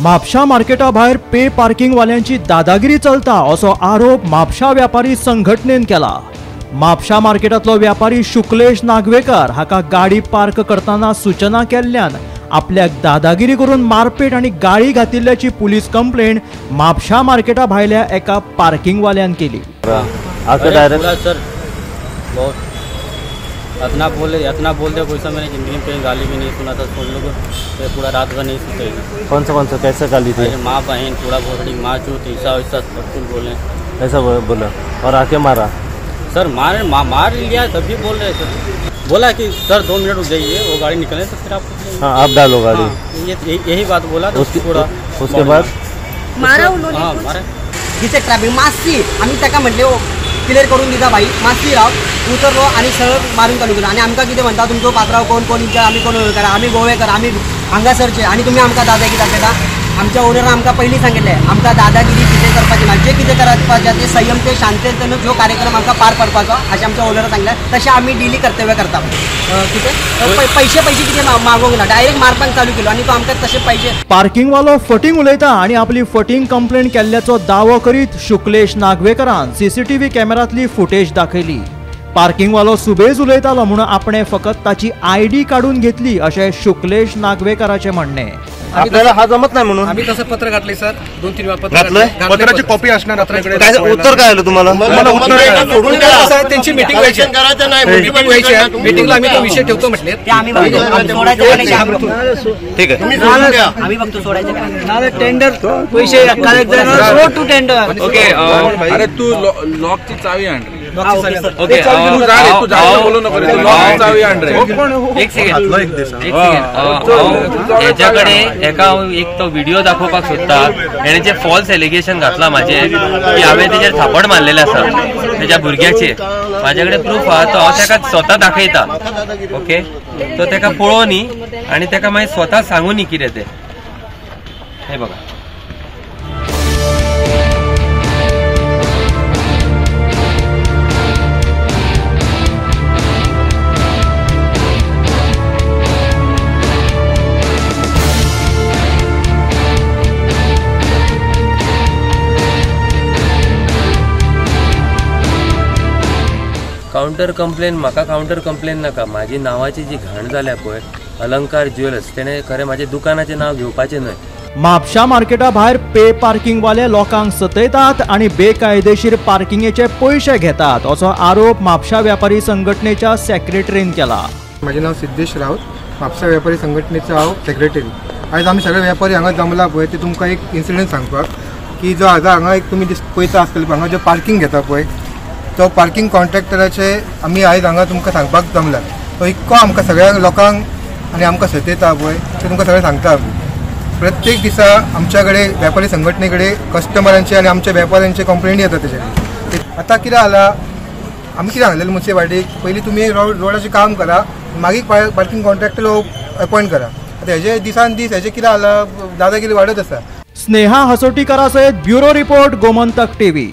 Mapusa Marketa भायर पे parking वाल्यांची दादागिरी चलता असो आरोप म्हापशा व्यापारी संघटनेन केला। म्हापशा मार्केटातलो व्यापारी शुक्लेश नागवेकर हाका गाडी पार्क करताना सूचना केल्ल्यान आपल्याक दादागिरी करून मारपेट आणि गाळी घातिल्ल्याची पुलीस कंप्लेंट म्हापशा मार्केटा भायल्या एका पार्किंग वाल्यान केली। इतना बोलते कोई सा मैंने जिंदगी में कहीं गाली भी नहीं सुना था। सोच लो कि पूरा रात भर नहीं सोते। कौन सा कैसे गाली थी? माँ बहन पूरा बोली माँ चूत ऐसा वैसा सब कुछ बोले। ऐसा बोला और आके मारा? सर मार लिया तभी बोल रहे थे। बोला कि सर 2 मिनट रुक जाइए, वो गाड़ी निकले तो फिर आप आप डालो गाड़ी। यही बात बोला तो उसके बाद मारा उन्होंने। हाँ मारा जिथे ट्रॅफिक मास्ती आम्ही त्याका म्हटले क्लियर करून दिता भाई मास्ती राव उतरलो आणि सरळ मारून चालू केलं। आणि आमका किती म्हणता तुमचो पात्राव कोण कोण विचार आम्ही कोण करा आम्ही गोवेकर आम्ही हांगासरचे आणि तुम्ही आमका दादागिरी दाखयता। आमच्या ओनरान आमका पहिली सांगितले आमका दादागिरी कितें करपाची ना, जे कितें करपाचें ते संयम ते शांततेन जो कार्यक्रम आमका पार पडपाचो अशें आमच्या ओनरान सांगलें। तशें आमी डेली कर्तव्य करता। कितें पैसे कितें मागोंक ना, डायरेक्ट मारपाक चालू केलो आणि तो आमकां तशें पैसे। पार्किंग वालो फटींग उलयता आणि आपली फटींग कंप्लेंट केल्ल्याचो दावो करीत शुक्लेश नागवेकरान सीसीटीव्ही कॅमेरातली फुटेज दाखयली। पार्किंग वालो सुबेज उलयतालो म्हणून आपणे फकत ताची आयडी काढून घेतली अशें शुक्लेश नागवेकराचे म्हणणे। आपल्याला हा जमत नाही म्हणून आम्ही तसं पत्र घातले सर 2-3 वेळा पत्राची कॉपी असणार आपल्याकडे। काय उत्तर काय आलं तुम्हाला? त्यांची मीटिंग व्हायची मीटिंगला आम्ही तो विषय ठेवतो म्हटले। ठीक आहे आम्ही बघतो सोडायचं टेंडर पैसे टू टेंडर। ओके अरे तू लॉकची चावी आणली। ओके तू जास्त बोलू नको, लॉकची चावी आणली। एक सेकंड याच्याकडे एक तो व्हिडिओ दाखवपाक सोदता। हेणे जे फॉल्स एलिगेशन घातला माझे की हांवें तेजेर थापड मारलेले आसा तेज्या भुरग्याचे। माझ्याकडे प्रूफ आहा, तो हांव तेका स्वता दाखयता। ओके तो तेका पळोवनी आणि तेका मागीर स्वता सांगूनी कितें तें। हे बघा काउंटर कंप्लेन म्हाका काउंटर कंप्लेन नाका। माझी नावाची जी घाण जाल्या पळय अलंकार ज्वेलर्स तेणे खरें माझे दुकानाचें नाव घेवपाचें न्हय। म्हापशा मार्केटा भायर पे पार्किंग वाले लोकांक सतयतात आणि बेकायदेशीर पार्किंगेचे पैसे घेतात असो आरोप म्हापशा व्यापारी संघटनेच्या सेक्रेटरीन केला। माझे नाव सिद्धेश राऊत, म्हापशा व्यापारी संघटनेचा हांव सेक्रेटरी। आज आम्ही सगळे व्यापारी हांगा जमला पळय ते तुमकां एक इन्सिडेंट सांगपाक की जो हांगा एक तुमी पळयता आसतले हांगा जो पार्किंग घेता पळय तो पार्किंग कॉन्ट्रॅक्टराचे आमी आयज हांगा तुमकां सांगपाक जमला। तो इतको आमकां सगळ्या लोकांक आनी आमकां सतयता पळय ते तुमकां सगळें सांगता। प्रत्येक दिसा आमच्या कडेन व्यापारी संघटने कडेन कस्टमरांचे आनी आमच्या व्यापाऱ्यांचे कंप्लेंट येता तेजे। आतां कितें जाला आमी कितें सांगलेलें मुन्सिपाल्टीक पयलीं तुमी रोडाचें काम करा मागीर पार्किंग कॉन्ट्रॅक्टर अपॉयंट करा। आतां हेजे दिसान दीस हेजे कितें जाला दादागिरी वाडत आसा। स्नेहा हसोटीकरा सयत ब्युरो रिपोर्ट गोमंतक टीव्ही।